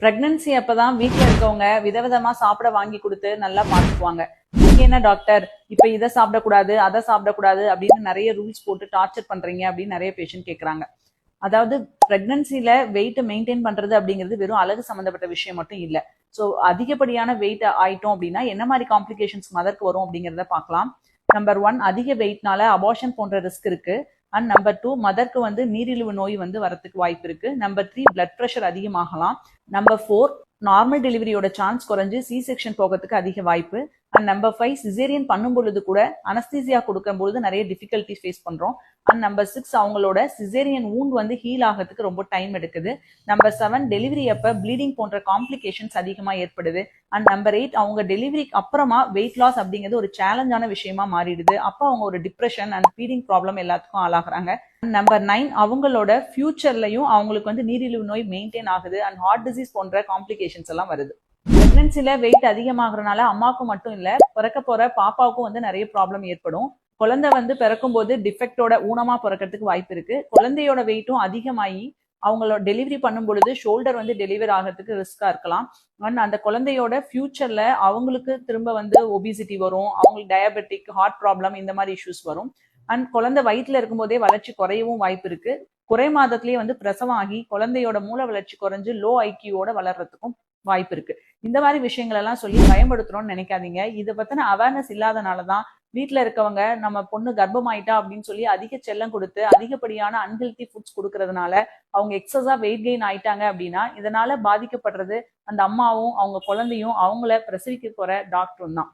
Pregnancy அப்பதான் வீட்டுல இருக்கவங்க விதவிதமா சாப்பிட வாங்கி கொடுத்து நல்லா பாத்துக்குவாங்க. நீங்க என்ன டாக்டர் இப்ப இதை சாப்பிடக்கூடாது அதை சாப்பிடக்கூடாது அப்படின்னு நிறைய ரூல்ஸ் போட்டு டார்ச்சர் பண்றீங்க அப்படின்னு நிறைய பேஷண்ட் கேக்குறாங்க. அதாவது பிரெக்னன்சில வெயிட் மெயின்டைன் பண்றது அப்படிங்கிறது வெறும் அழகு சம்பந்தப்பட்ட விஷயம் மட்டும் இல்ல. ஸோ அதிகப்படியான வெயிட் ஆயிட்டோம் அப்படின்னா என்ன மாதிரி காம்ப்ளிகேஷன்ஸ் மதருக்கு வரும் அப்படிங்கிறத பார்க்கலாம். நம்பர் 1, அதிக வெயிட்னால அபார்ஷன் போன்ற ரிஸ்க் இருக்கு. அண்ட் நம்பர் 2, மதருக்கு நீரிழிவு நோய் வரதுக்கு வாய்ப்பு இருக்கு. நம்பர் 3, பிளட் ப்ரெஷர் அதிகமாகலாம். நம்பர் 4, நார்மல் டெலிவரியோட சான்ஸ் குறைஞ்சு சி செக்ஷன் போகிறதுக்கு அதிக வாய்ப்பு. அண்ட் நம்பர் 5, சிசேரியன் பண்ணும் பொழுது கூட அனஸ்தீசியா கொடுக்கும் பொழுது நிறைய டிஃபிகல்ட்டி ஃபேஸ் பண்றோம். அண்ட் நம்பர் 6, அவங்களோட சிசேரியன் வூண்ட் ஹீல் ஆகிறதுக்கு ரொம்ப டைம் எடுக்குது. நம்பர் 7, டெலிவரி அப்ப ப்ளீடிங் போன்ற காம்ப்ளிகேஷன்ஸ் அதிகமா ஏற்படுது. அண்ட் நம்பர் 8, அவங்க டெலிவரிக்கு அப்புறமா வெயிட் லாஸ் அப்படிங்கிறது ஒரு சேலஞ்சான விஷயமா மாறிடுது. அப்போ அவங்க ஒரு டிப்ரெஷன் அண்ட் ஃபீடிங் ப்ராப்ளம் எல்லாத்துக்கும் ஆளாகிறாங்க. நம்பர் 9, அவங்களோட ஃபியூச்சர்லயும் அவங்களுக்கு நீரிழிவு நோய் மெயின்டைன் ஆகுது அண்ட் ஹார்ட் டிசீஸ் போன்ற காம்ப்ளிகேஷன்ஸ் எல்லாம் வருது. பிரெக்னன்சில வெயிட் அதிகமாகறதுனால அம்மாவுக்கு மட்டும் இல்ல, பிறக்க போற பாப்பாவுக்கும் நிறைய ப்ராப்ளம் ஏற்படும். குழந்தை பிறக்கும் போது டிஃபெக்டோட ஊனமா பிறக்கிறதுக்கு வாய்ப்பு இருக்கு. குழந்தையோட வெயிட்டும் அதிகமாகி அவங்களோட டெலிவரி பண்ணும் பொழுது ஷோல்டர் டெலிவரி ஆகிறதுக்கு ரிஸ்கா இருக்கலாம். அண்ட் அந்த குழந்தையோட ஃபியூச்சர்ல அவங்களுக்கு திரும்ப ஒபிசிட்டி வரும், அவங்களுக்கு டயபெட்டிக், ஹார்ட் ப்ராப்ளம் இந்த மாதிரி இஷ்யூஸ் வரும். அண்ட் குழந்தை வயிற்றுல இருக்கும்போதே வளர்ச்சி குறையவும் வாய்ப்பு இருக்கு. குறை மாதத்திலேயே பிரசவம் ஆகி குழந்தையோட மூளை வளர்ச்சி குறைஞ்சு லோ ஐக்கியோட வளர்றதுக்கும் வாய்ப்பு இருக்கு. இந்த மாதிரி விஷயங்கள் எல்லாம் சொல்லி பயன்படுத்துறோம்னு நினைக்காதீங்க. இதை பத்தின அவேர்னஸ் இல்லாதனாலதான் வீட்டுல இருக்கவங்க நம்ம பொண்ணு கர்ப்பமாயிட்டா அப்படின்னு சொல்லி அதிக செல்லம் கொடுத்து அதிகப்படியான அன்ஹெல்தி ஃபுட்ஸ் கொடுக்கறதுனால அவங்க எக்ஸஸா வெயிட் கெயின் ஆயிட்டாங்க அப்படின்னா இதனால பாதிக்கப்படுறது அந்த அம்மாவும் அவங்க குழந்தையும் அவங்கள பிரசவிக்க போற டாக்டரும் தான்.